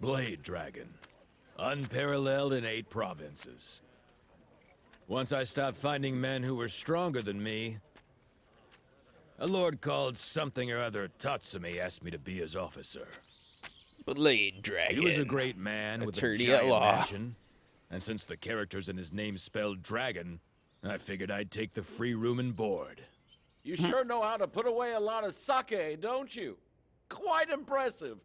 Blade Dragon. Unparalleled in 8 provinces. Once I stopped finding men who were stronger than me, a lord called something or other Tatsumi asked me to be his officer. Blade Dragon. He was a great man with a Attorney at giant law. mansion, and since the characters in his name spelled dragon, I figured I'd take the free room and board. You sure know how to put away a lot of sake, don't you? Quite impressive.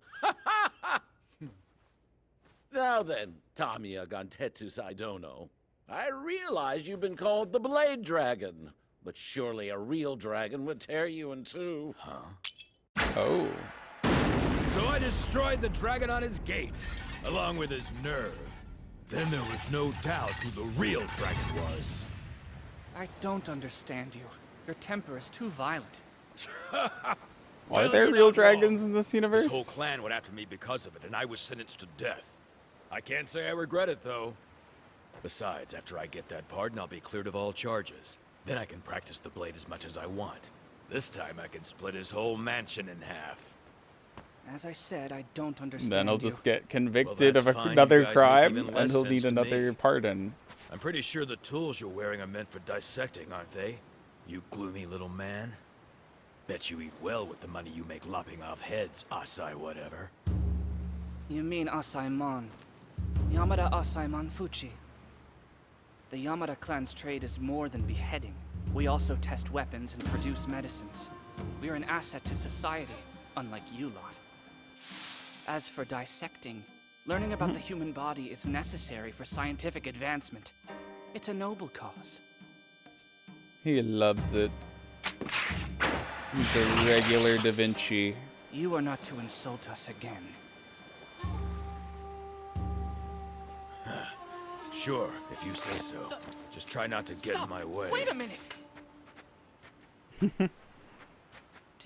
Now then, Tamiya Gantetsu Saidono, I realize you've been called the Blade Dragon, but surely a real dragon would tear you in two. Oh. So I destroyed the dragon on his gate, along with his nerve. Then there was no doubt who the real dragon was. I don't understand you. Your temper is too violent. Are there real dragons in this universe? His whole clan went after me because of it, and I was sentenced to death. I can't say I regret it, though. Besides, after I get that pardon, I'll be cleared of all charges. Then I can practice the blade as much as I want. This time I can split his whole mansion in half. As I said, I don't understand Then he'll you. just get convicted of that's fine. another You guys make crime, even and less he'll need sense to another me. pardon. I'm pretty sure the tools you're wearing are meant for dissecting, aren't they? You gloomy little man. Bet you eat well with the money you make lopping off heads, Asai whatever. You mean Asaimon. Yamada Asaimon Fuchi. The Yamada clan's trade is more than beheading. We also test weapons and produce medicines. We are an asset to society, unlike you lot. As for dissecting, learning about the human body is necessary for scientific advancement. It's a noble cause. He loves it. He's a regular Da Vinci. You are not to insult us again. Sure, if you say so. Just try not to get in my way. Wait a minute!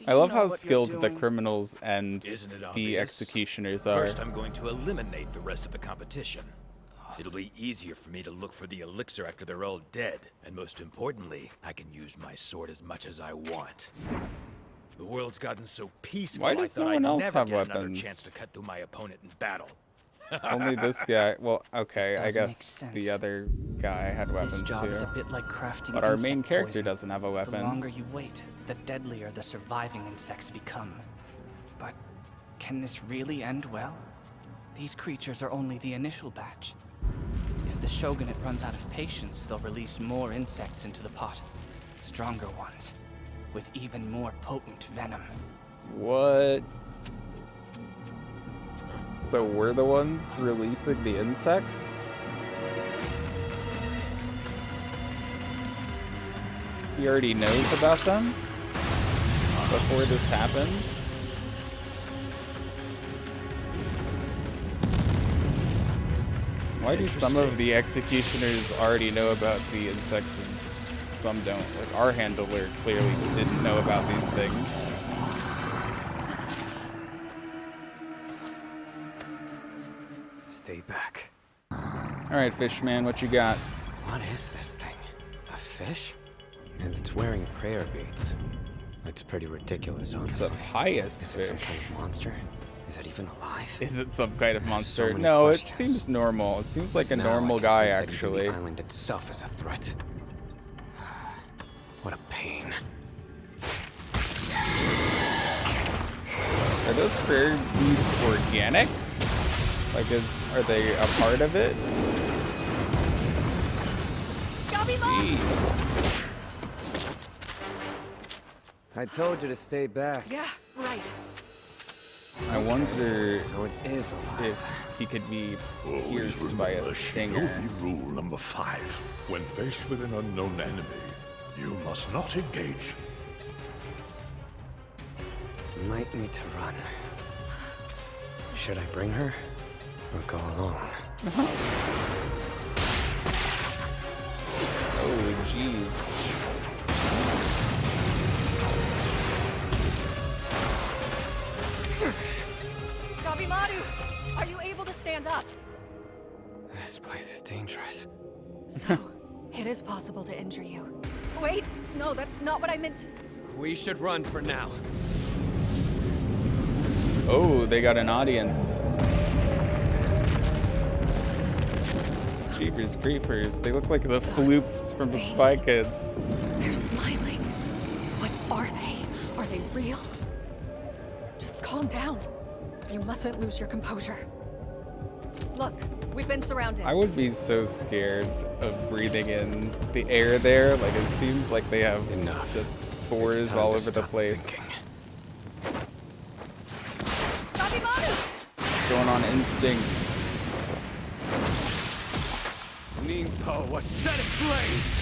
I love how skilled the criminals and Isn't it the obvious? executioners are. First, I'm going to eliminate the rest of the competition. It'll be easier for me to look for the elixir after they're all dead. And most importantly, I can use my sword as much as I want. The world's gotten so peaceful, Why I does thought no I'd one else never have get another weapons? chance to cut through my opponent in battle. Only this guy. Well, okay, I Does guess make the sense. other guy had This weapons job is a too. bit like crafting But our main insect character poison. doesn't have a The weapon. longer you wait, the deadlier the surviving insects become. But can this really end well? These creatures are only the initial batch. If the shogunate runs out of patience, they'll release more insects into the pot. Stronger ones, with even more potent venom. What? So we're the ones releasing the insects? He already knows about them before this happens? Why do some of the executioners already know about the insects and some don't? Like our handler clearly didn't know about these things. Stay back. Alright, Fishman, what you got? What is this thing? A fish? And it's wearing prayer beads. It's pretty ridiculous, It's a honestly. pious Is it some fish. kind of monster? Is it even alive? Is it some kind of I have so monster? many No, it questions. seems normal. It seems like a Now normal I can guy, sense that even actually. the island itself is a threat. What a pain. Are those prayer beads organic? Like, are they a part of it? Jeez. I told you to stay back. Yeah, right. I wonder So it is alive. if he could be Always pierced by a remember stinger. Shinobi rule number 5. When faced with an unknown enemy, you must not engage. Might need to run. Should I bring her? Or go alone? Oh, jeez. Gabimaru, are you able to stand up? This place is dangerous. So, it is possible to injure you. Wait, no, that's not what I meant. We should run for now. Oh, they got an audience. Jeepers Creepers. They look like the floops from the Spy Kids. They're smiling. What are they? Are they real? Just calm down. You mustn't lose your composure. Look, we've been surrounded. I would be so scared of breathing in the air there. Like, it seems like they have Enough. just spores all over the place. What's going on, instincts? Ningpo was set ablaze.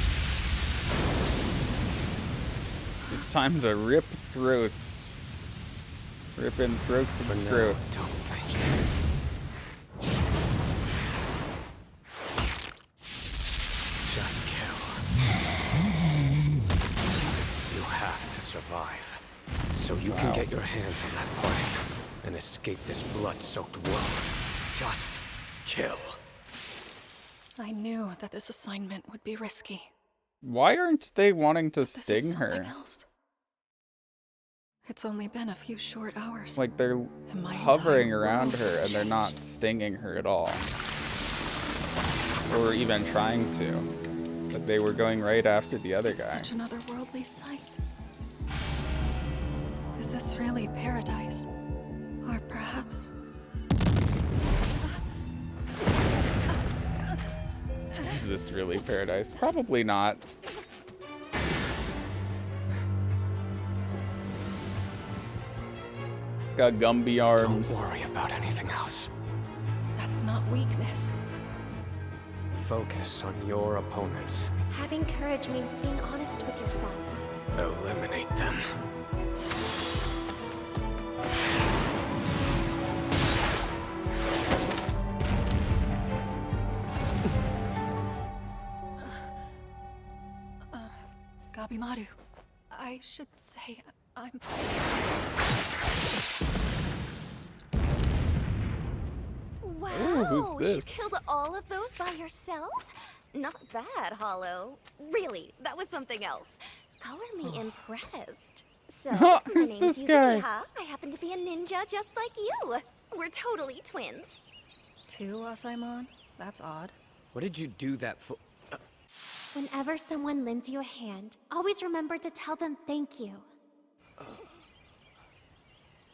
It's time to rip throats. Ripping throats and scroats. Just kill. You have to survive, so you can get your hands on that party and escape this blood-soaked world. Just kill. I knew that this assignment would be risky. Why aren't they wanting to This is sting something her? else. It's only been a few short hours. Like, they're and my hovering entire around world her has and they're not changed. stinging her at all. Or even trying to. But they were going right after the other It's guy. such another worldly sight. Is this really paradise? Or perhaps... Is this really paradise? Probably not. It's got Gumby arms. Don't worry about anything else. That's not weakness. Focus on your opponents. Having courage means being honest with yourself. Eliminate them. Gabimaru, I should say I'm... Wow, who's this? You killed all of those by yourself? Not bad, Hollow. Really, that was something else. Color me impressed. So, my Who's name's this guy? Yuzuriha. I happen to be a ninja just like you. We're totally twins. 2 Asaimon? That's odd. What did you do that for? Whenever someone lends you a hand, always remember to tell them thank you.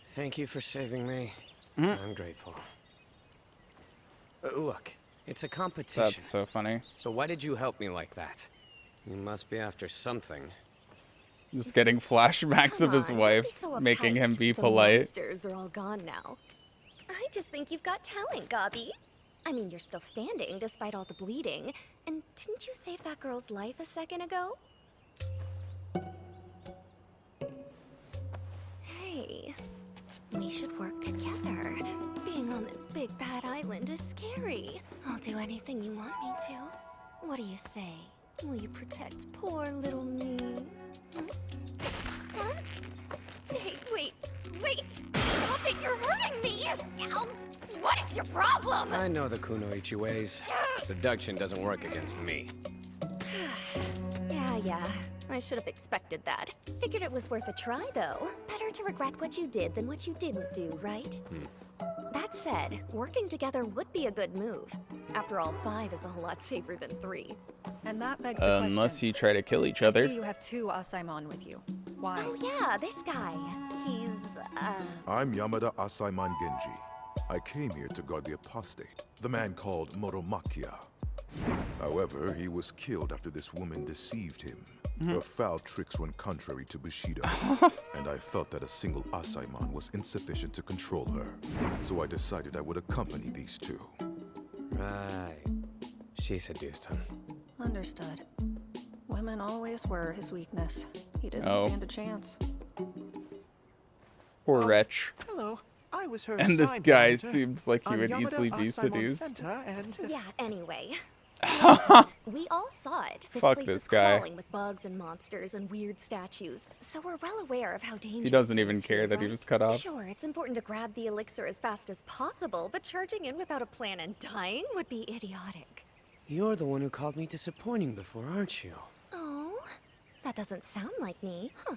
Thank you for saving me. I'm grateful. Look, it's a competition. That's so funny. So why did you help me like that? You must be after something. Just getting flashbacks Come of his on, wife, don't be so making him uptight. be The polite. monsters are all gone now. I just think you've got talent, Gabi. I mean, you're still standing despite all the bleeding. And didn't you save that girl's life a second ago? Hey, we should work together. Being on this big bad island is scary. I'll do anything you want me to. What do you say? Will you protect poor little me? Huh? Hey, wait! Stop it! You're hurting me! Ow! What is your problem? I know the Kunoichi ways. Seduction doesn't work against me. Yeah. I should have expected that. Figured it was worth a try, though. Better to regret what you did than what you didn't do, right? That said, working together would be a good move. After all, 5 is a whole lot safer than 3. And that begs the question. Unless you try to kill each I other. see you have 2 Asaimon with you. Why? Oh yeah, this guy. He's, I'm Yamada Asaimon Genji. I came here to guard the apostate, the man called Moromakia. However, he was killed after this woman deceived him. Her foul tricks went contrary to Bushido, and I felt that a single Asaimon was insufficient to control her. So I decided I would accompany these two. Right. She seduced him. Understood. Women always were his weakness. He didn't Oh. stand a chance. Poor wretch. Hello, I was her And this side guy monitor seems like he on would Yamada easily be Asaimon seduced. Center, and yeah, anyway. We all saw it. This Fuck place this is guy. crawling with bugs and monsters and weird statues. So we're well aware of how dangerous He doesn't it even is care here, that he right? was cut off. Sure, it's important to grab the elixir as fast as possible, but charging in without a plan and dying would be idiotic. You're the one who called me disappointing before, aren't you? Oh, that doesn't sound like me. Huh.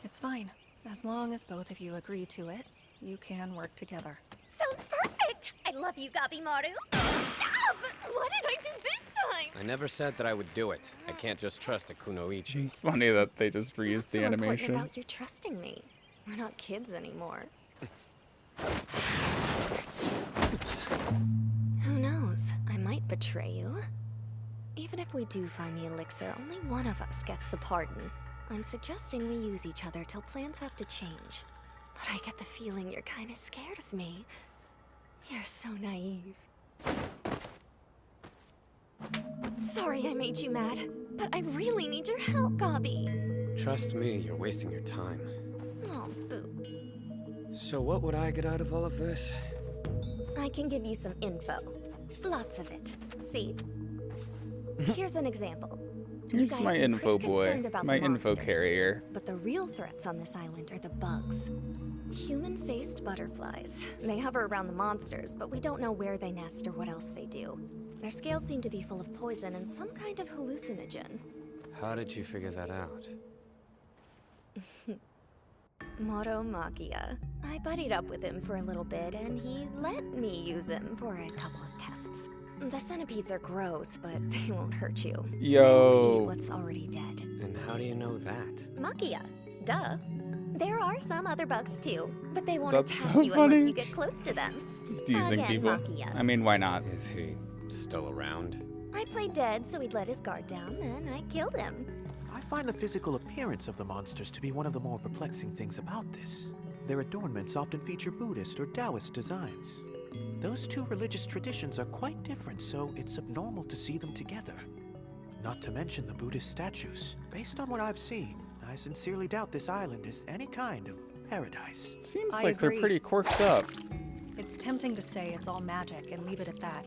It's fine. As long as both of you agree to it, you can work together. Sounds perfect! I love you, Gabimaru. Stop! What did I do this time? I never said that I would do it. I can't just trust a kunoichi. It's funny that they just reused What's the so important animation. about you trusting me? We're not kids anymore. Who knows? I might betray you. Even if we do find the elixir, only one of us gets the pardon. I'm suggesting we use each other till plans have to change. But I get the feeling you're kind of scared of me. You're so naive. Sorry I made you mad, but I really need your help, Gabi. Trust me, you're wasting your time. Oh, boo. So what would I get out of all of this? I can give you some info. Lots of it. See? Here's an example. You Here's guys my seem info pretty boy, concerned about my the info monsters. carrier. But the real threats on this island are the bugs. Human-faced butterflies. They hover around the monsters, but we don't know where they nest or what else they do. Their scales seem to be full of poison and some kind of hallucinogen. How did you figure that out? Motomachia. I buddied up with him for a little bit, and he let me use him for a couple of tests. The centipedes are gross, but they won't hurt you. They only eat what's already dead. And how do you know that? Machia. Duh. There are some other bugs too, but they won't That's attack so you funny. unless you get close to them. Just using Again, people. Machia. I mean, why not? Is he still around? I played dead, so he'd let his guard down, then I killed him. I find the physical appearance of the monsters to be one of the more perplexing things about this. Their adornments often feature Buddhist or Taoist designs. Those two religious traditions are quite different, so it's abnormal to see them together. Not to mention the Buddhist statues. Based on what I've seen, I sincerely doubt this island is any kind of paradise. It seems I like agree. they're pretty quirked up. It's tempting to say it's all magic and leave it at that.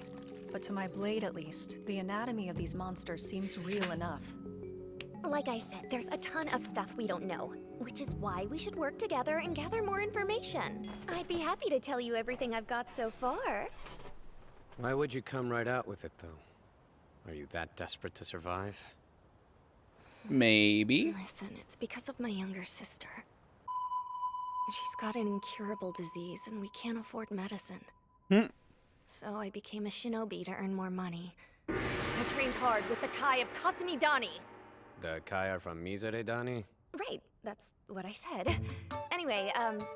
But to my blade at least, the anatomy of these monsters seems real enough. Like I said, there's a ton of stuff we don't know, which is why we should work together and gather more information. I'd be happy to tell you everything I've got so far. Why would you come right out with it, though? Are you that desperate to survive? Maybe. Listen, it's because of my younger sister. She's got an incurable disease, and we can't afford medicine. So I became a shinobi to earn more money. I trained hard with the Kai of Kasumi-dani. The Kaya from Mizure Dani? Right, that's what I said. Anyway,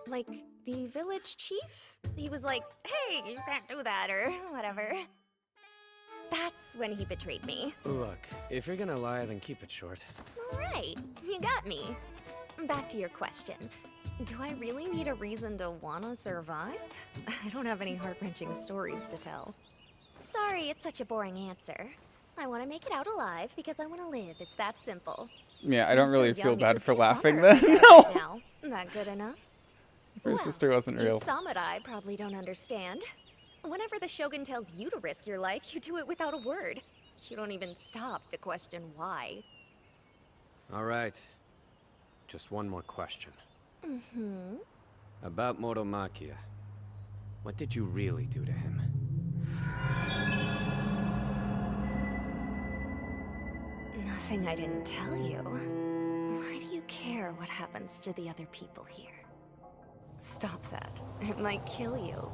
like, the village chief? He was like, hey, you can't do that, or whatever. That's when he betrayed me. Look, if you're gonna lie, then keep it short. All right, you got me. Back to your question. Do I really need a reason to wanna survive? I don't have any heart-wrenching stories to tell. Sorry, it's such a boring answer. I want to make it out alive because I want to live. It's that simple. Yeah, I don't I'm really so feel young, it bad would for be a laughing bummer if then. I died right No. now. That good enough? Her sister wasn't real. You samurai probably don't understand. Whenever the shogun tells you to risk your life, you do it without a word. You don't even stop to question why. All right. Just one more question. Mm-hmm. About Motomachia. What did you really do to him? Nothing I didn't tell you. Why do you care what happens to the other people here? Stop that. It might kill you.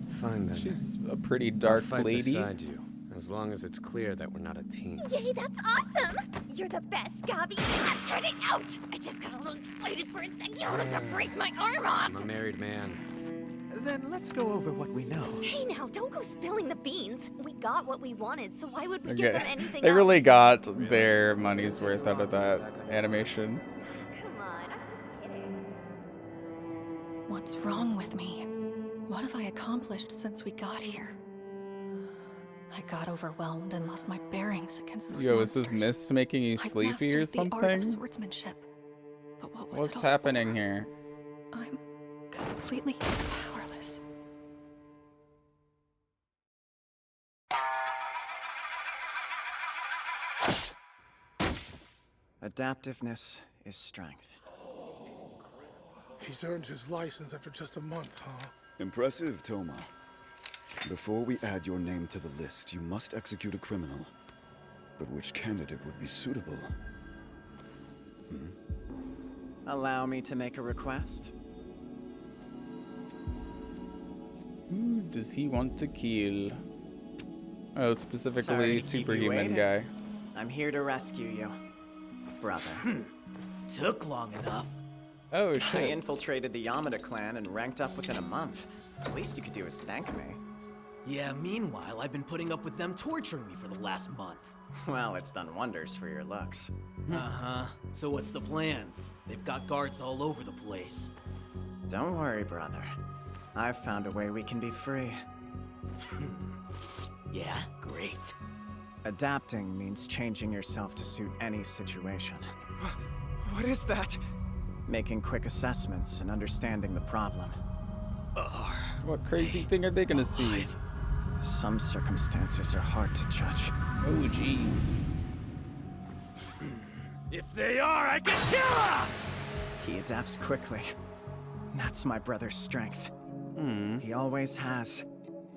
Fine then. She's a pretty I'll dark fight lady. beside you, as long as it's clear that we're not a team. Yay, that's awesome! You're the best, Gabi! I'm cutting out! I just got a little excited for a second. You wanted to break my arm off! I'm a married man. Then let's go over what we know. Hey now, don't go spilling the beans. We got what we wanted, so why would we give them Okay. anything They else? really got their money's worth out of that animation. Come on, I'm just kidding. What's wrong with me? What have I accomplished since we got here? I got overwhelmed and lost my bearings against those Yo, monsters. is this mist making you I've sleepy or mastered the art something? of swordsmanship. But what was What's it all happening for? here? I'm completely powerless. Adaptiveness is strength. He's earned his license after just a month, huh? Impressive, Toma. Before we add your name to the list, you must execute a criminal. But which candidate would be suitable? Allow me to make a request? does he want to kill? Oh, Sorry specifically to keep you superhuman waiting. guy. I'm here to rescue you, brother. Took long enough. Oh I shit. infiltrated the Yamada clan and ranked up within a month. The least you could do is thank me. Yeah, meanwhile, I've been putting up with them torturing me for the last month. Well, it's done wonders for your looks. Uh-huh. So what's the plan? They've got guards all over the place. Don't worry, brother. I've found a way we can be free. Yeah, great. Adapting means changing yourself to suit any situation. What is that? Making quick assessments and understanding the problem. What crazy thing are they gonna see? Some circumstances are hard to judge. Oh jeez. If they are, I can kill them! He adapts quickly. That's my brother's strength. He always has.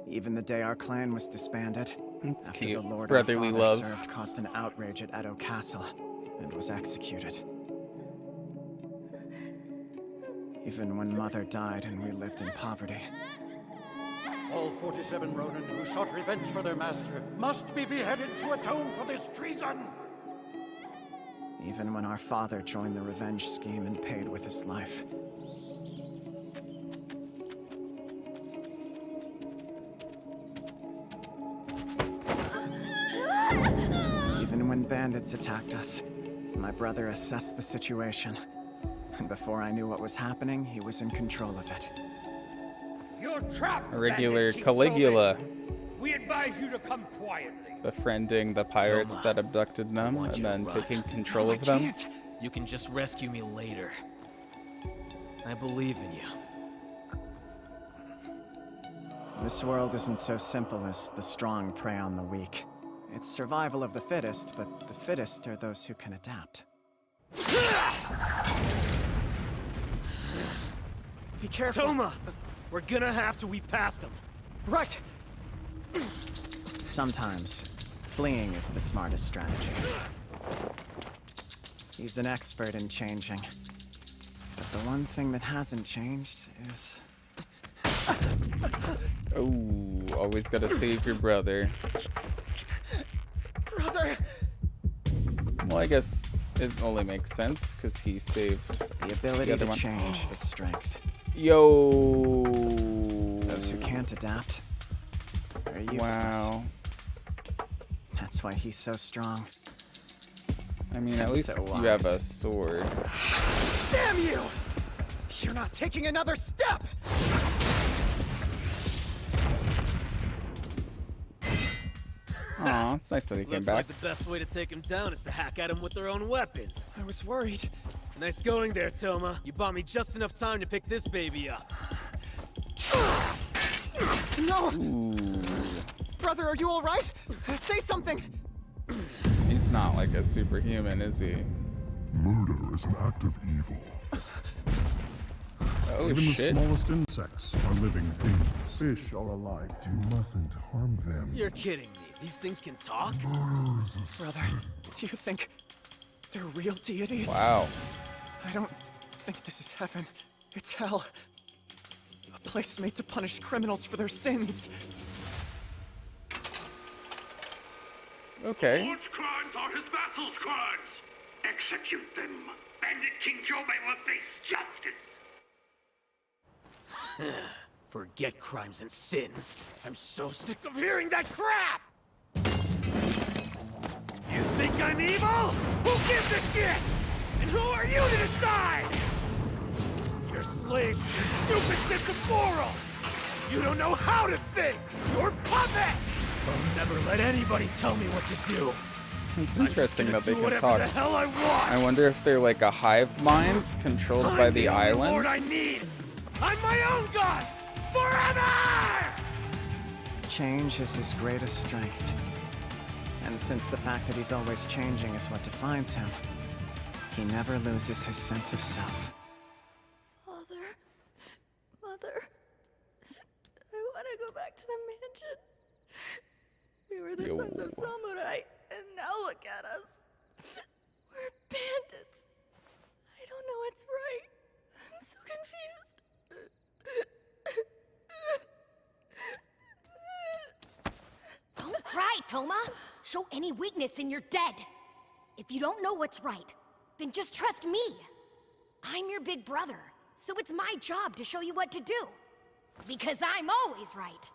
Even the day our clan was disbanded. That's after cute. the Lord Brotherly our father love. served caused an outrage at Edo Castle and was executed. Even when Mother died and we lived in poverty. All 47 Ronin who sought revenge for their master must be beheaded to atone for this treason! Even when our father joined the revenge scheme and paid with his life. Even when bandits attacked us, my brother assessed the situation. And before I knew what was happening, he was in control of it. You're trapped! A regular bandit Caligula Kintobe. We advise you to come quietly. befriending the pirates Toma, that abducted them want and you to then run. taking control No, I of them. can't. You can just rescue me later. I believe in you. This world isn't so simple as the strong prey on the weak. It's survival of the fittest, but the fittest are those who can adapt. Be careful! Toma! We're gonna have to weave past them. Right! Sometimes, fleeing is the smartest strategy. He's an expert in changing. But the one thing that hasn't changed is... Oh, always gotta save your brother. Brother! Well, I guess it only makes sense because he saved The ability the other to one. change is strength. Yo. Those who can't adapt are useless. Wow. That's why he's so strong. I mean, at least So you have wise. a sword. Damn you! You're not taking another step! Aw, it's nice that he came Looks back. like the best way to take them down is to hack at them with their own weapons. I was worried. Nice going there, Toma. You bought me just enough time to pick this baby up. No! Ooh. Brother, are you alright? Say something! He's not like a superhuman, is he? Murder is an act of evil. Oh, Even shit. the smallest insects are living things. Fish are alive too. You mustn't harm them. You're kidding me. These things can talk? Murder is a Brother, do you think they're real deities? Wow. I don't think this is heaven. It's hell. A place made to punish criminals for their sins. Okay. Lord's crimes are his vassals' crimes. Execute them. Bandit King Jobe will face justice. Forget crimes and sins. I'm so sick of hearing that crap! You think I'm evil? Who gives a shit? And who are you to decide? You're slaves to your stupid sense of morals! You don't know how to think! You're puppets! I'll never let anybody tell me what to do. It's interesting that they can whatever talk. the hell I want. I wonder if they're like a hive mind controlled I'm by the only island. Lord I need! I'm my own god! Forever! Change is his greatest strength. And since the fact that he's always changing is what defines him, he never loses his sense of self. Father, Mother, I want to go back to the mansion. We were the sons of samurai, and now look at us. We're bandits. I don't know what's right. I'm so confused. Toma. Show any weakness and you're dead. If you don't know what's right, then just trust me. I'm your big brother, so it's my job to show you what to do. Because I'm always right.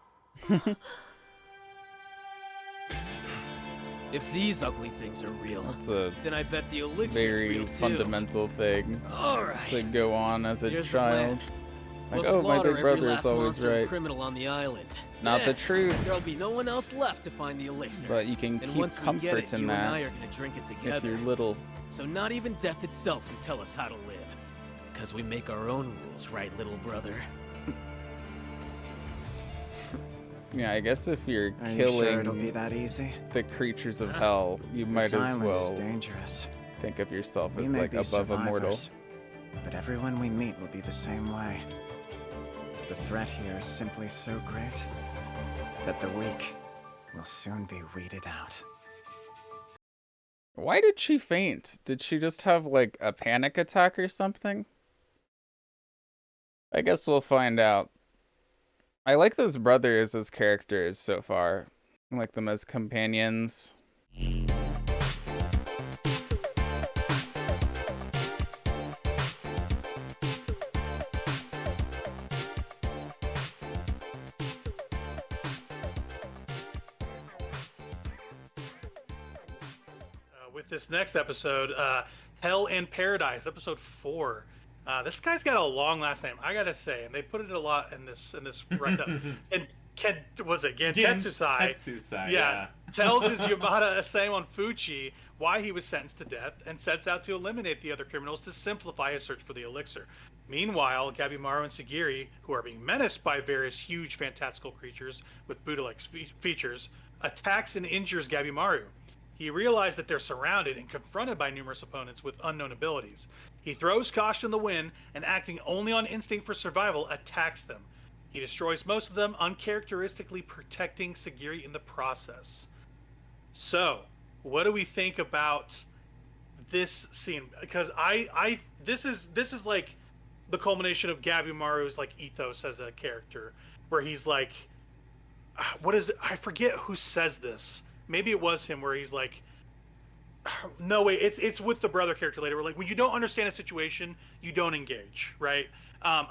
If these ugly things are real, then I bet the elixir's very real too. fundamental thing to go on as a Here's the child. plan. Like, We'll oh, my slaughter big every brother is last always monster and right. criminal on the island. It's not the Then truth. There'll be no one else left to find the elixir. But you can and keep once we get comfort it, in you that and I are gonna drink it together. if you're little. So not even death itself can tell us how to live. Because we make our own rules, right, little brother? Yeah, I guess if you're Are you killing sure it'll be that easy? the creatures of hell, you might This as island well is dangerous. think of yourself We as may like be above a mortal. survivors, but everyone we meet will be the same way. The threat here is simply so great that the weak will soon be weeded out. Why did she faint? Did she just have like a panic attack or something? I guess we'll find out. I like those brothers as characters so far. I like them as companions. With this next episode, Hell and Paradise, episode 4. This guy's got a long last name, I gotta say, and they put it a lot in this write-up. And Tetsusai, yeah. tells his Yamada Asaemon Fuchi why he was sentenced to death and sets out to eliminate the other criminals to simplify his search for the elixir. Meanwhile, Gabimaru and Sagiri, who are being menaced by various huge fantastical creatures with Buddha-like features, attacks and injures Gabimaru. He realized that they're surrounded and confronted by numerous opponents with unknown abilities. He throws caution to the wind and, acting only on instinct for survival, attacks them. He destroys most of them, uncharacteristically protecting Sagiri in the process. So, what do we think about this scene? Because this is like the culmination of Gabimaru's like ethos as a character, where he's like, what is it? I forget who says this. Maybe it was him, where he's like, no, wait, it's with the brother character later. Where like, when you don't understand a situation, you don't engage, right?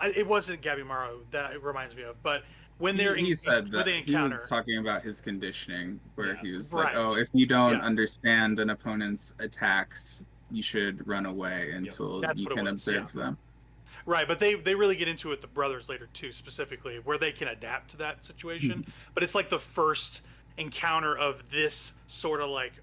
It wasn't Gabimaru that it reminds me of, but when he said that they he encounter, was talking about his conditioning, where he was Right. like, "Oh, if you don't understand an opponent's attacks, you should run away until That's you what it can was, observe yeah. them." Right, but they really get into it, the brothers later too, specifically, where they can adapt to that situation. But it's like the first encounter of this sort of like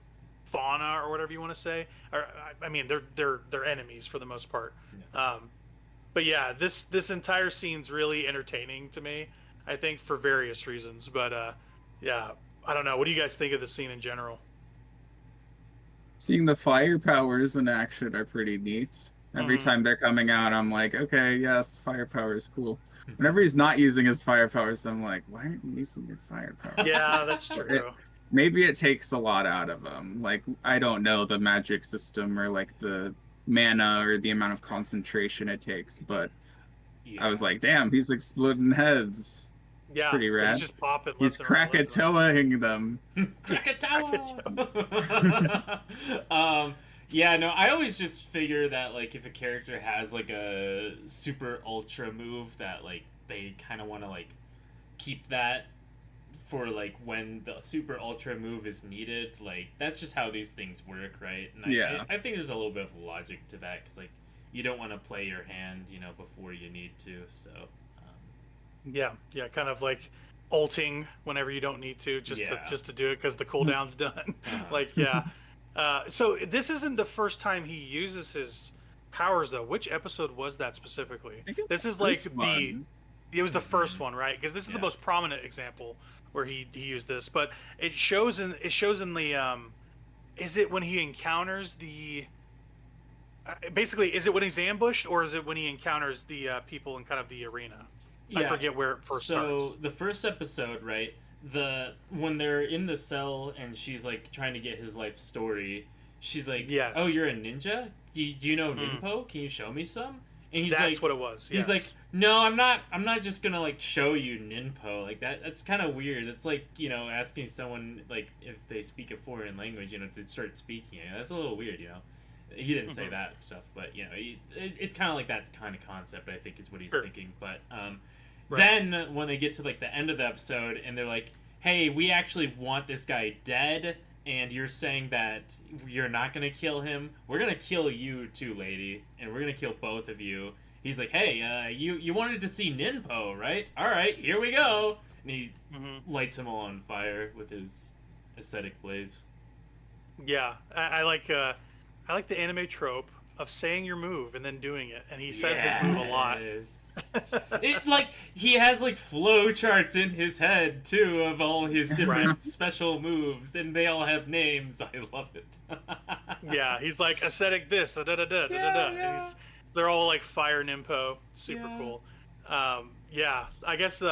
fauna or whatever you want to say. Or I mean, they're enemies for the most part. But yeah, this entire scene's really entertaining to me, I think, for various reasons. But yeah, I don't know. What do you guys think of the scene in general? Seeing the fire powers in action are pretty neat. Every time they're coming out, I'm like, okay, yes, fire power is cool. Whenever he's not using his fire powers, I'm like, why aren't you using your fire powers? Yeah, that's true. Maybe it takes a lot out of him. Like, I don't know the magic system or like the mana or the amount of concentration it takes, but I was like, damn, he's exploding heads. Yeah, pretty rad. he's just popping. He's Krakatoaing them. Yeah, no, I always just figure that, like, if a character has, like, a super ultra move, that, like, they kind of want to, like, keep that for, like, when the super ultra move is needed. Like, that's just how these things work, right? And I think there's a little bit of logic to that, because, like, you don't want to play your hand, you know, before you need to, so... Yeah, kind of like ulting whenever you don't need to, just to do it because the cooldown's done. Like, yeah. So this isn't the first time he uses his powers, though. Which episode was that specifically? This is like it was the first one, right? Because this is the most prominent example where he used this. But it shows in the is it when he encounters the basically, is it when he's ambushed, or is it when he encounters the people in kind of the arena? I forget where it first starts. So the first episode, right? When they're in the cell and she's like trying to get his life story, she's like, "Oh, you're a ninja? Do you know Ninpo? Can you show me some?" And he's That's like, what it was. He's like, No, I'm not. I'm not just gonna like show you ninpo like that. That's kind of weird. It's like, you know, asking someone like if they speak a foreign language, you know, to start speaking it. That's a little weird, you know. He didn't say that stuff, but you know, it's kind of like that kind of concept. I think is what he's thinking. But then when they get to like the end of the episode and they're like, "Hey, we actually want this guy dead." And you're saying that you're not gonna kill him. We're gonna kill you too, lady, and we're gonna kill both of you. He's like, hey, you wanted to see ninpo, right? All right, here we go. And he lights them all on fire with his ascetic blaze. Yeah, I like the anime trope of saying your move and then doing it, and he says his move a lot. It like he has like flow charts in his head too of all his different special moves, and they all have names. I love it. Yeah, he's like ascetic this, da da da da da da. They're all like fire ninpo, super cool. Yeah, I guess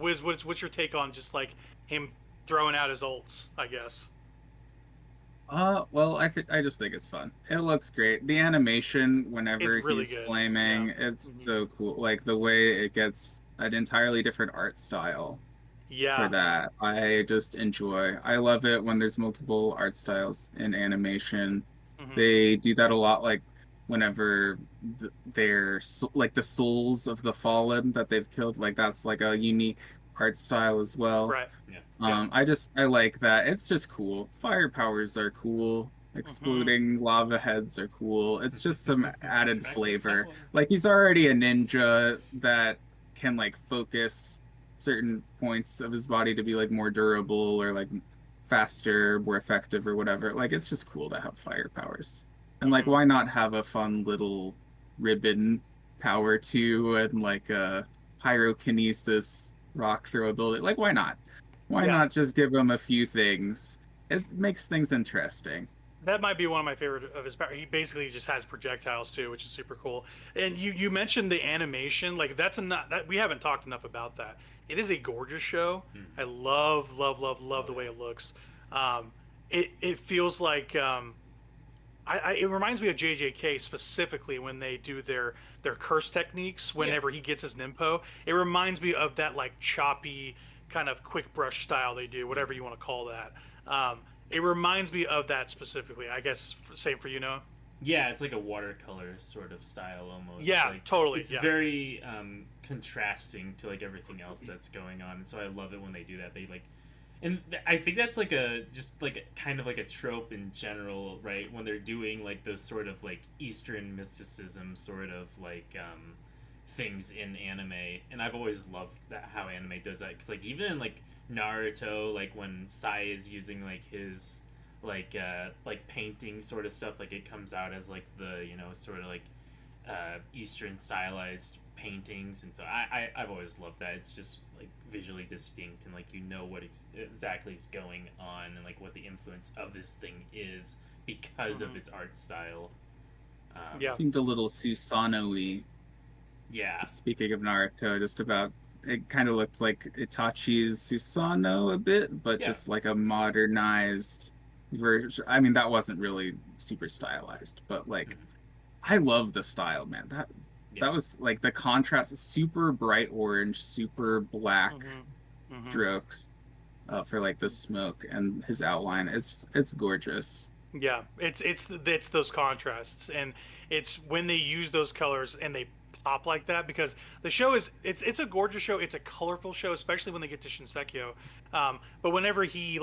Whiz, what's your take on just like him throwing out his ults? I guess. Well, I just think it's fun. It looks great. The animation whenever really he's good. flaming, it's so cool. Like the way it gets an entirely different art style. For that, I just enjoy. I love it when there's multiple art styles in animation. They do that a lot, like whenever they're like the souls of the fallen that they've killed. Like that's like a unique art style as well. Right. I like that. It's just cool. Fire powers are cool. Exploding lava heads are cool. It's just some added flavor. Like he's already a ninja that can like focus certain points of his body to be like more durable or like faster, more effective or whatever. Like it's just cool to have fire powers. And like why not have a fun little ribbon power too, and like a pyrokinesis rock throw ability. Like why not? Why not just give him a few things? It makes things interesting. That might be one of my favorite of his power. He basically just has projectiles too, which is super cool. And you mentioned the animation, like that we haven't talked enough about that. It is a gorgeous show. I love the way it looks. It feels like it reminds me of JJK specifically when they do their curse techniques. Whenever he gets his ninpo, it reminds me of that like choppy kind of quick brush style they do, whatever you want to call that. It reminds me of that specifically. I guess same for you, Noah. Yeah, it's like a watercolor sort of style almost. Yeah, like, totally. It's very contrasting to like everything else that's going on, and so I love it when they do that. They like, and I think that's like kind of like a trope in general, right? When they're doing like those sort of like Eastern mysticism sort of like things in anime, and I've always loved that how anime does that, because like even in like Naruto, like when Sai is using like his like painting sort of stuff, like it comes out as like the, you know, sort of like Eastern stylized paintings, and so I've always loved that. It's just like visually distinct, and like you know what exactly is going on, and like what the influence of this thing is because of its art style. It seemed a little Susanoo-y. Yeah. Speaking of Naruto, just about, it kind of looked like Itachi's Susanoo a bit, but just like a modernized version. I mean, that wasn't really super stylized, but like, I love the style, man. That was like the contrast, super bright orange, super black strokes for like the smoke and his outline. It's gorgeous. Yeah, it's those contrasts, and it's when they use those colors and they pop like that, because the show is it's a gorgeous show. It's a colorful show, especially when they get to Shinsekyo. But whenever he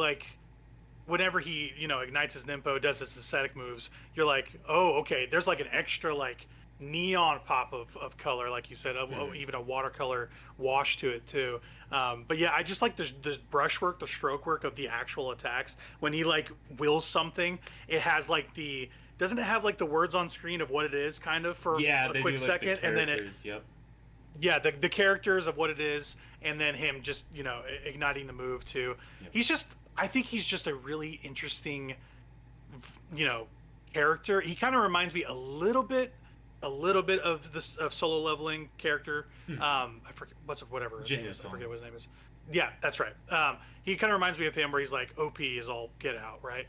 you know ignites his ninpo, does his aesthetic moves, you're like, oh, okay, there's like an extra like neon pop of color, like you said, even a watercolor wash to it too. But yeah, I just like the brushwork, the stroke work of the actual attacks. When he like wills something, it has like doesn't it have like the words on screen of what it is, kind of, for a quick second, and then the characters of what it is, and then him just, you know, igniting the move too. I think he's just a really interesting, you know, character. He kind of reminds me a little bit of this Solo Leveling character. I forget I forget what his name is. Yeah, that's right. He kind of reminds me of him, where he's like OP is all get out, right?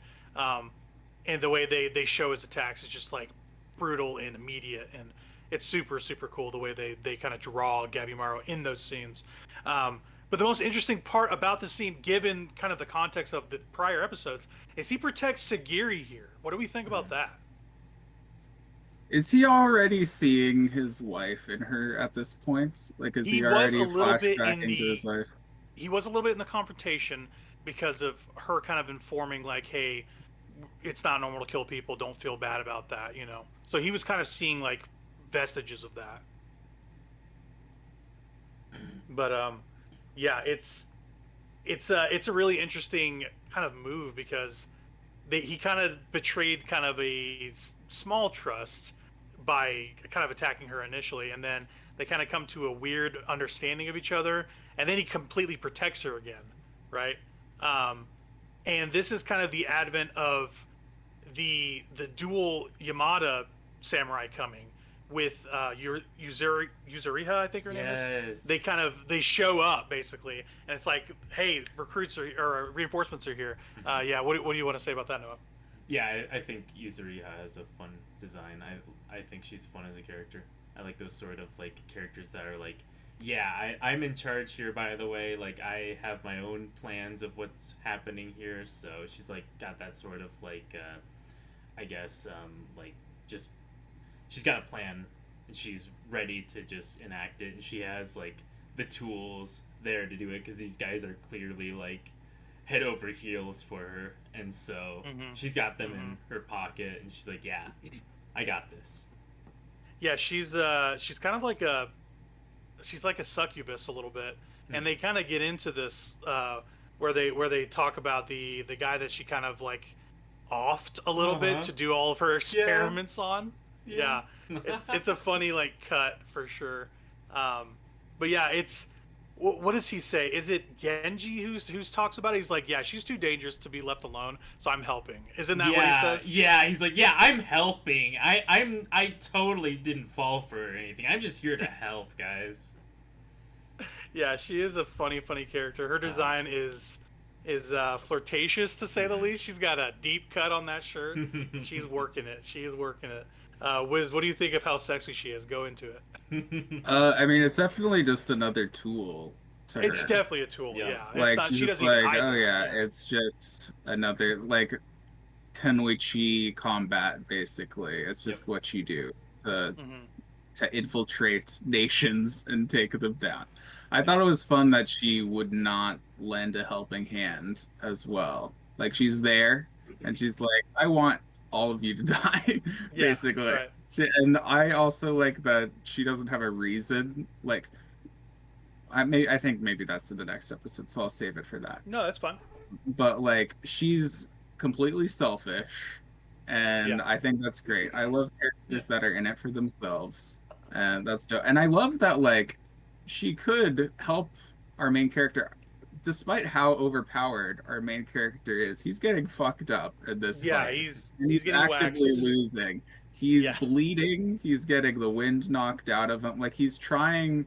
And the way they show his attacks is just like brutal and immediate, it's super cool the way they kind of draw Gabimaru in those scenes. But the most interesting part about the scene, given kind of the context of the prior episodes, is he protects Sagiri here. What do we think about that? Is he already seeing his wife in her at this point? Like, is he already flashbacking to his wife? He was a little bit in the confrontation because of her kind of informing, like, hey, it's not normal to kill people. Don't feel bad about that, you know? So he was kind of seeing, like, vestiges of that. But, yeah, it's a really interesting kind of move because he kind of betrayed kind of a small trust by kind of attacking her initially, and then they kind of come to a weird understanding of each other, and then he completely protects her again, right? And this is kind of the advent of the dual Yamada samurai coming with Yuzuriha, I think her name is. They show up basically, and it's like, hey, recruits or reinforcements are here. Yeah, what do you want to say about that, Noah? Yeah, I think Yuzuriha has a fun design. I think she's fun as a character. I like those sort of like characters that are like, yeah, I'm in charge here, by the way. Like, I have my own plans of what's happening here. So she's like got that sort of like, I guess, like just she's got a plan and she's ready to just enact it. And she has like the tools there to do it because these guys are clearly like head over heels for her, and so she's got them in her pocket, and she's like, yeah, I got this. Yeah, she's kind of like a succubus a little bit, and they kind of get into this where they talk about the guy that she kind of like offed a little bit to do all of her experiments on. Yeah. It's a funny like cut for sure. But yeah, it's what does he say? Is it Genji who's talks about it? He's like, yeah, she's too dangerous to be left alone, so I'm helping. Isn't that what he says? Yeah, he's like, yeah, I'm helping. I totally didn't fall for her or anything. I'm just here to help, guys. Yeah, she is a funny character. Her design is flirtatious to say the least. She's got a deep cut on that shirt. She's working it. She is working it. Whiz, what do you think of how sexy she is? Go into it. I mean, it's definitely just another tool to her. It's definitely a tool, yeah. Like, she's just like, oh yeah, it's just another, like, Kunoichi combat, basically. It's just what you do to infiltrate nations and take them down. I thought it was fun that she would not lend a helping hand as well. Like, she's there, and she's like, I want all of you to die, basically. Right. And I also like that she doesn't have a reason. Like, I think maybe that's in the next episode, so I'll save it for that. No, that's fine. But like, she's completely selfish, and I think that's great. I love characters that are in it for themselves, and that's dope. And I love that like she could help our main character. Despite how overpowered our main character is, he's getting fucked up in this fight. Yeah, he's getting actively waxed. losing. He's bleeding. He's getting the wind knocked out of him. Like, he's trying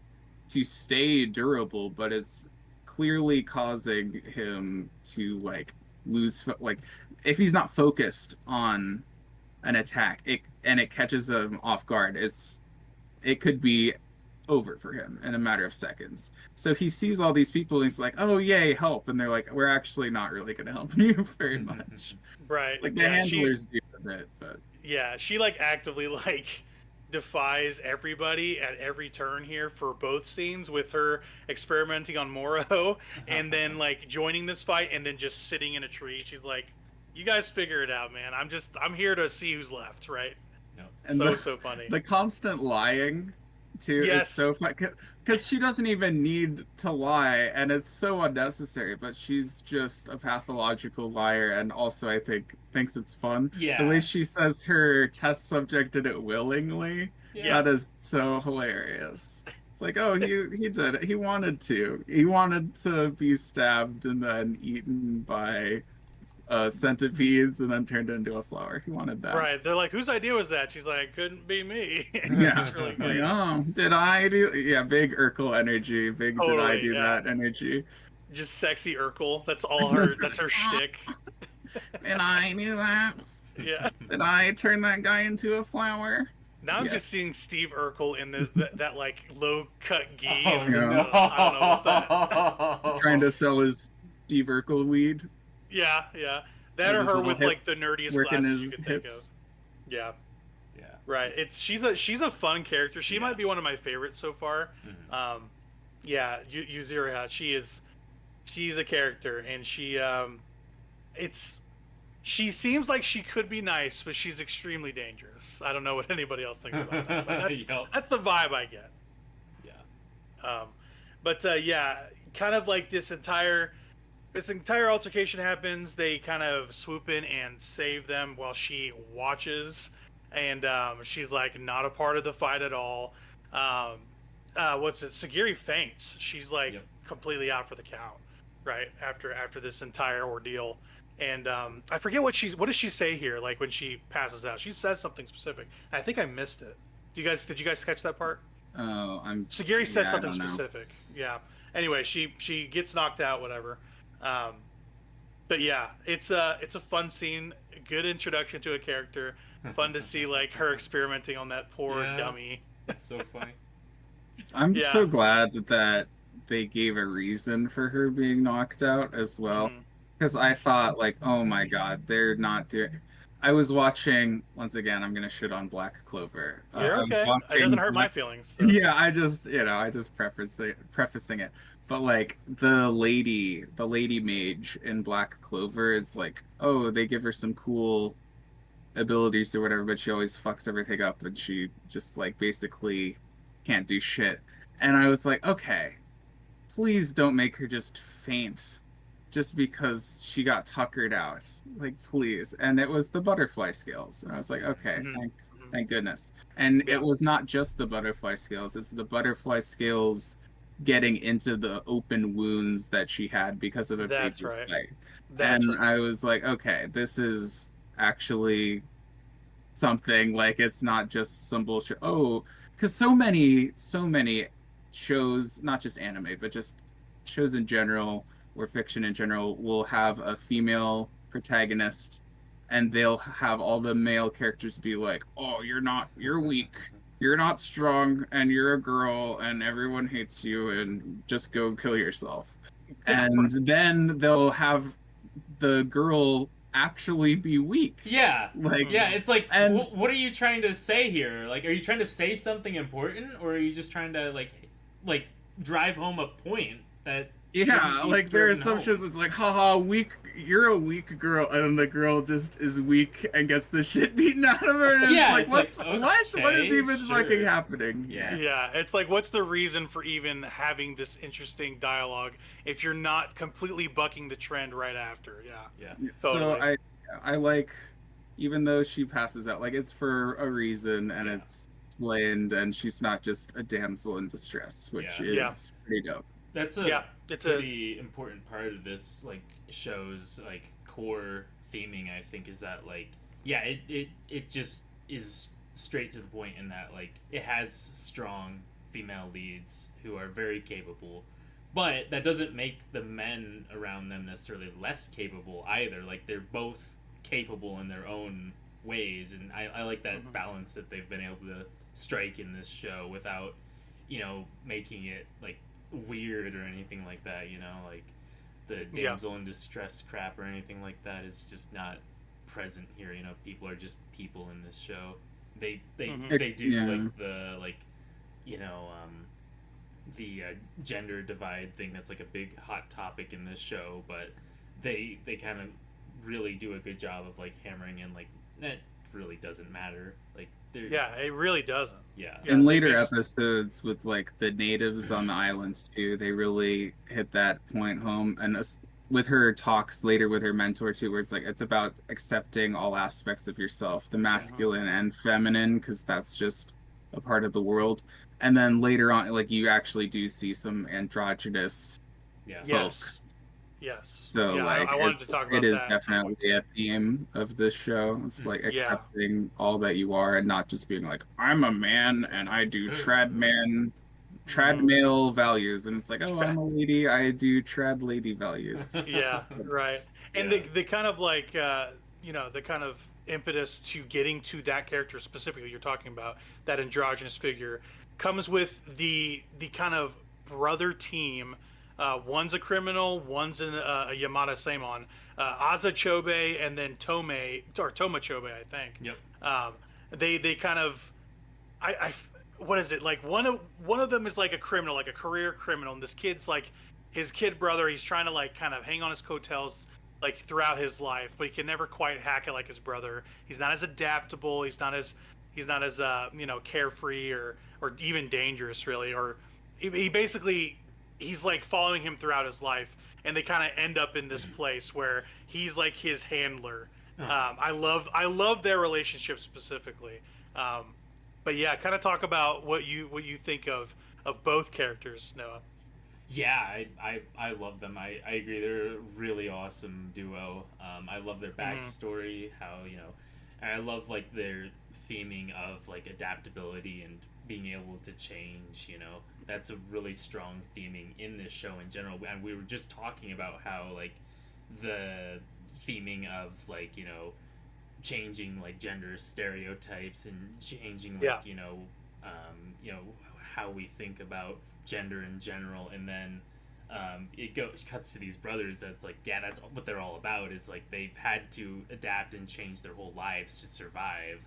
to stay durable, but it's clearly causing him to like lose. Like, if he's not focused on an attack, it catches him off guard, it could be over for him in a matter of seconds. So he sees all these people and he's like, oh yay, help, and they're like, we're actually not really gonna help you very much. Right. Like, the handlers do a bit, but yeah, she like actively like defies everybody at every turn here for both scenes, with her experimenting on Moro and then like joining this fight and then just sitting in a tree. She's like, you guys figure it out, man. I'm here to see who's left, right? No. And so funny. The constant lying too is so fun, because she doesn't even need to lie, and it's so unnecessary, but she's just a pathological liar, and also I think thinks it's fun. Yeah. The way she says her test subject did it willingly, that is so hilarious. It's like, oh, he did it. He wanted to be stabbed and then eaten by centipedes and then turned into a flower. He wanted that. Right. They're like, whose idea was that? She's like, couldn't be me. Yeah. It's really good. Like, oh, did I do? Yeah, big Urkel energy. Big Totally, did I do that energy. Just sexy Urkel. That's all her. That's her shtick. Did I do that? Yeah. Did I turn that guy into a flower? Now I'm Yeah. just seeing Steve Urkel in that like low cut gi. Oh, and no. I don't know what that. Trying to sell his Steve Urkel weed. Yeah. That With or his her little with hip like the nerdiest working glasses you his could hips. think of. Yeah. Yeah. Right. She's a fun character. She might be one of my favorites so far. Yeah, Yuzuriha. She's a character, and she seems like she could be nice, but she's extremely dangerous. I don't know what anybody else thinks about that, but that's the vibe I get. Yeah. Kind of like this entire altercation happens. They kind of swoop in and save them while she watches, and she's like not a part of the fight at all. Sagiri faints. She's like completely out for the count, right? After this entire ordeal. And I forget what does she say here? Like when she passes out, she says something specific. I think I missed it. Did you guys catch that part? Oh, Sagiri says something I don't know. specific. Yeah. Anyway, she gets knocked out, whatever. But yeah, it's a fun scene, a good introduction to a character. Fun to see like her experimenting on that poor dummy. That's so funny. I'm so glad that they gave a reason for her being knocked out as well. Because I thought, like, oh my god, they're not doing... I was watching, once again, I'm going to shit on Black Clover. You're okay. It doesn't hurt my feelings. So. Yeah, I just prefacing it. But, like, the lady mage in Black Clover, it's like, oh, they give her some cool abilities or whatever, but she always fucks everything up, and she just, like, basically can't do shit. And I was like, okay, please don't make her just faint just because she got tuckered out. Like, please. And it was the butterfly scales. And I was like, okay, thank goodness. And it was not just the butterfly scales, it's the butterfly scales getting into the open wounds that she had because of a previous fight. I was like, okay, this is actually something. Like, it's not just some bullshit. Oh, because so many shows, not just anime, but just shows in general, or fiction in general, will have a female protagonist, and they'll have all the male characters be like, oh, you're weak, you're not strong, and you're a girl, and everyone hates you, and just go kill yourself. And then they'll have the girl actually be weak. Yeah. Like, yeah, it's like, what are you trying to say here? Like, are you trying to say something important, or are you just trying to, like drive home a point that... Yeah, like there are some shows that's like, haha, weak, you're a weak girl, and the girl just is weak and gets the shit beaten out of her, and it's like, what is even fucking happening? Yeah, it's like, what's the reason for even having this interesting dialogue if you're not completely bucking the trend right after? Yeah. Totally. So I like, even though she passes out, like, it's for a reason, and it's explained, and she's not just a damsel in distress, which is pretty dope. That's a pretty important part of this show's core theming, I think, is that it just is straight to the point in that it has strong female leads who are very capable, but that doesn't make the men around them necessarily less capable either. Like, they're both capable in their own ways, and I like that balance that they've been able to strike in this show without making it weird or anything like that, like the damsel in distress crap or anything like that is just not present here. People are just people in this show. They do the gender divide thing that's a big hot topic in this show, but they kind of really do a good job of hammering in that really doesn't matter. It really doesn't. In later episodes with the natives on the islands too, they really hit that point home, and with her talks later with her mentor too, where it's about accepting all aspects of yourself, the masculine and feminine, because that's just a part of the world. And then later on, you actually do see some androgynous folks. Yes. So I wanted to talk about it is that. definitely a theme of this show, of accepting all that you are, and not just being like, I'm a man and I do trad male values, and it's like, oh, I'm a lady, I do trad lady values. Yeah, right. And the kind of the kind of impetus to getting to that character specifically you're talking about, that androgynous figure, comes with the kind of brother team. One's a criminal, one's a Yamada Saemon, Aza Chobe, and then Toma Chobe, I think. Yep. They kind of, what is it, like one of them is like a criminal, like a career criminal, and this kid's like his kid brother. He's trying to like kind of hang on his coattails like throughout his life, but he can never quite hack it like his brother. He's not as adaptable. He's not as carefree or even dangerous really. Or he basically, he's like following him throughout his life, and they kind of end up in this place where he's like his handler. I love their relationship specifically. But yeah, kind of talk about what you think of both characters, Noah. Yeah, I love them. I agree. They're a really awesome duo. I love their backstory, how, and I love like their theming of like adaptability and being able to change, That's a really strong theming in this show in general. And we were just talking about how like the theming of like, changing like gender stereotypes and changing like, how we think about gender in general, and then it cuts to these brothers that's like, yeah, that's what they're all about, is like they've had to adapt and change their whole lives to survive.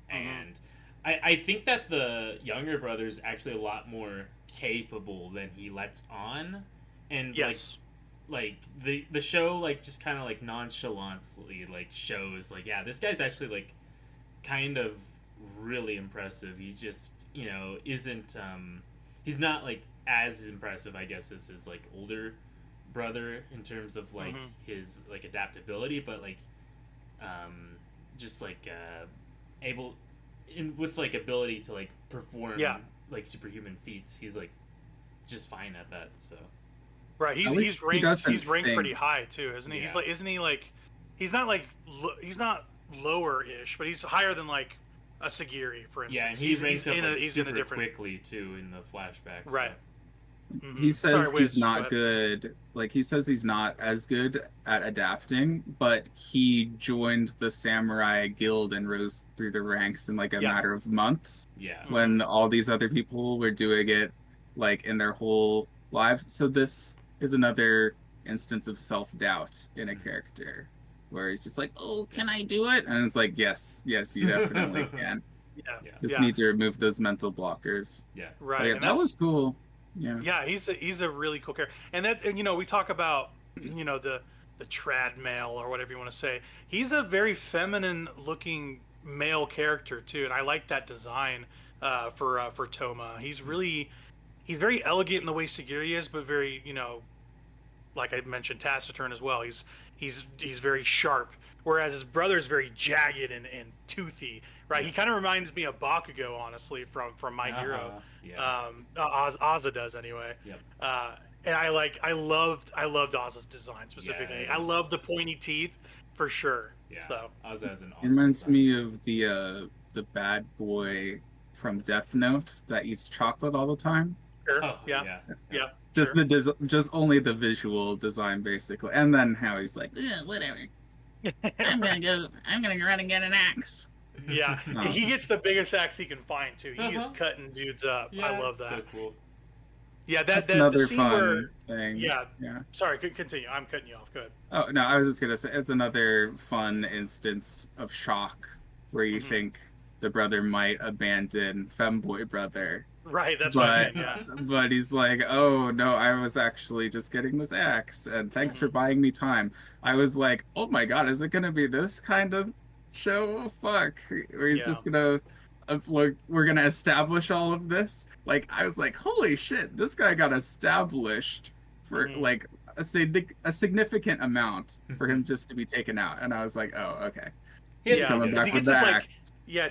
And I think that the younger brother's actually a lot more capable than he lets on, and like the show like just kind of like nonchalantly like shows like, yeah, this guy's actually like kind of really impressive. He just isn't he's not like as impressive, I guess, as his like older brother in terms of like his like adaptability, but like just like able with like ability to like perform like superhuman feats. He's like just fine at that. So right, he's ranked pretty high too, isn't he? Yeah. He's not lower-ish, but he's higher than like a Sagiri, for instance. Yeah, and he's ranked up like super quickly too in the flashbacks. Right. So. He says he's not good. Like, he says he's not as good at adapting, but he joined the samurai guild and rose through the ranks in like a matter of months. Yeah. When all these other people were doing it like in their whole lives. So this is another instance of self-doubt in a character, where he's just like, oh, can I do it? And it's like, yes, you definitely can. Just need to remove those mental blockers. Yeah. Right. Yeah, that was cool. Yeah. Yeah, he's a really cool character. And we talk about, the trad male or whatever you want to say. He's a very feminine looking male character too, and I like that design for Toma. He's very elegant in the way Sagiri is, but very, like I mentioned, taciturn as well. He's very sharp, whereas his brother's very jagged and toothy, right? He kind of reminds me of Bakugo, honestly, from My Hero. Yeah. Aza does anyway. Yep. And I loved Aza's design specifically. Yes. I love the pointy teeth for sure. Yeah. So Aza has an It awesome reminds design. me of the bad boy from Death Note that eats chocolate all the time. Sure. Oh, Yeah. Just just only the visual design, basically, and then how he's like, whatever. I'm gonna go run and get an axe. Yeah, No. he gets the biggest axe he can find too. He is cutting dudes up. Yeah, I love that. So cool. Yeah, That's the another scene fun where, thing. Yeah. Yeah. Sorry, continue. I'm cutting you off. Go ahead. Oh no, I was just gonna say it's another fun instance of shock where you think the brother might abandon femboy brother. Right, that's what I mean, yeah. But he's like, oh no, I was actually just getting this axe, and thanks for buying me time. I was like, oh my god, is it gonna be this kind of show? Fuck, where he's just gonna, we're gonna establish all of this. Like, I was like, holy shit, this guy got established for like a significant amount for him just to be taken out, and I was like, oh, okay. He's coming back with that.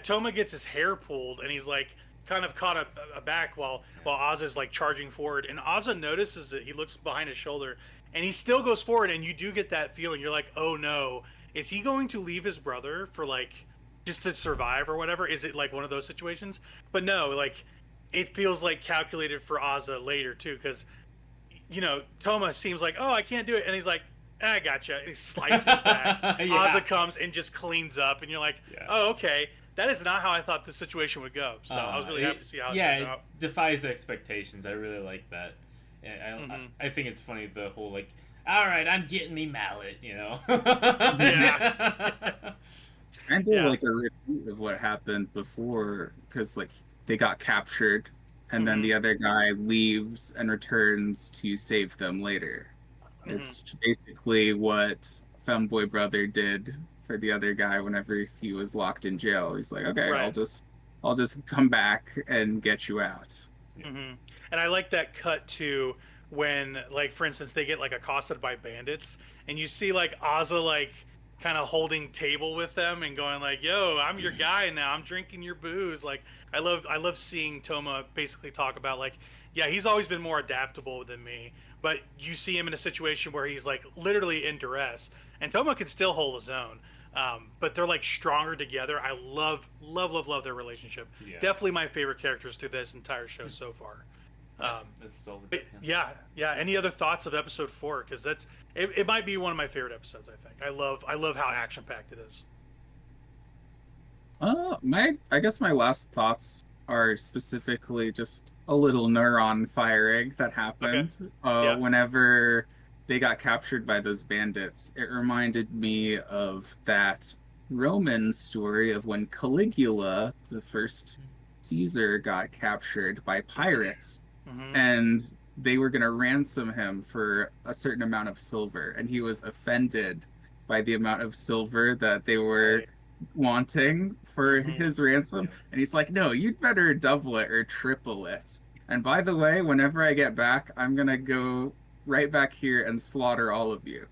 Toma gets his hair pulled, and he's like kind of caught aback while Aza's like charging forward, and Aza notices it. He looks behind his shoulder, and he still goes forward, and you do get that feeling. You're like, oh no, is he going to leave his brother for like just to survive or whatever? Is it like one of those situations? But no, like it feels like calculated for Aza later too, because Toma seems like, oh, I can't do it, and he's like, I gotcha. He slices back. Yeah. Ozza comes and just cleans up, and you're like, oh, okay. That is not how I thought the situation would go. So I was really happy to see how it turned out. It defies expectations. I really like that. I think it's funny, the whole, like, all right, I'm getting me mallet, you know? Yeah. It's kind of like a repeat of what happened before, because, like, they got captured, and then the other guy leaves and returns to save them later. It's basically what Femboy Brother did for the other guy whenever he was locked in jail. He's like, okay, I'll just come back and get you out. And I like that cut to when, like, for instance, they get like accosted by bandits, and you see like Ozza like kind of holding table with them and going like, yo, I'm your guy now, I'm drinking your booze. Like, I love seeing Toma basically talk about, like, yeah, he's always been more adaptable than me, but you see him in a situation where he's like literally in duress, and Toma can still hold his own. But they're like stronger together. I love their relationship. Yeah. Definitely my favorite characters through this entire show so far. That's solid. Yeah. Any other thoughts of episode 4? Because it might be one of my favorite episodes. I think I love how action packed it is. I guess my last thoughts are specifically just a little neuron firing that happened whenever they got captured by those bandits. It reminded me of that Roman story of when Caligula, the first Caesar, got captured by pirates, and they were going to ransom him for a certain amount of silver, and he was offended by the amount of silver that they were wanting for his ransom, and he's like, no, you'd better double it or triple it. And by the way, whenever I get back, I'm going to go right back here and slaughter all of you.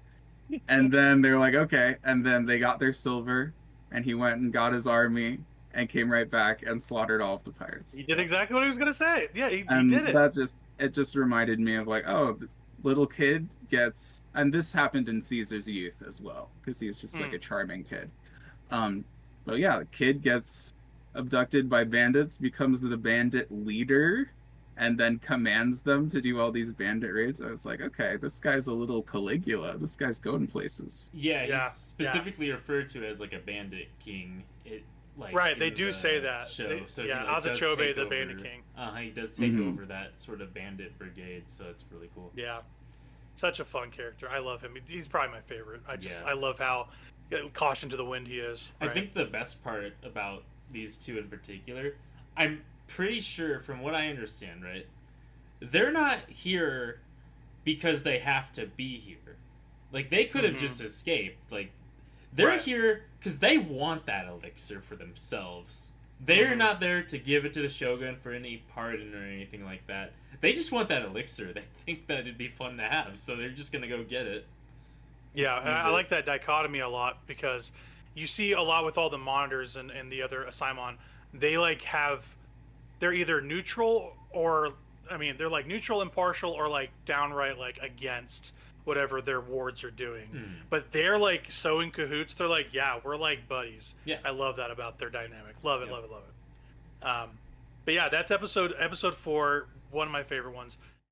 And then they're like, okay. And then they got their silver, and he went and got his army and came right back and slaughtered all of the pirates. He did exactly what he was gonna say. Yeah, he And did it. it just reminded me of like, oh, the little kid gets, and this happened in Caesar's youth as well, because he was just like a charming kid. But yeah, the kid gets abducted by bandits, becomes the bandit leader, and then commands them to do all these bandit raids. I was like, okay, this guy's a little Caligula. This guy's going places. Yeah, he's specifically referred to as like a bandit king. They do say that. Show. So Azachobe, the bandit king. He does take over that sort of bandit brigade, so it's really cool. Yeah, such a fun character. I love him. He's probably my favorite. I love how caution to the wind he is. I think the best part about these two in particular, I'm pretty sure, from what I understand, right, they're not here because they have to be here. Like, they could have just escaped. Like, they're here because they want that elixir for themselves. They're not there to give it to the Shogun for any pardon or anything like that. They just want that elixir. They think that it'd be fun to have, so they're just gonna go get it. Yeah, and I like that dichotomy a lot, because you see a lot with all the monitors and the other Asaimon. They like they're either neutral or, I mean, they're like neutral, impartial, or like downright like against whatever their wards are doing. But they're like so in cahoots. They're like, yeah, we're like buddies. Yeah, I love that about their dynamic. Love it. But yeah, that's episode 4. One of my favorite ones.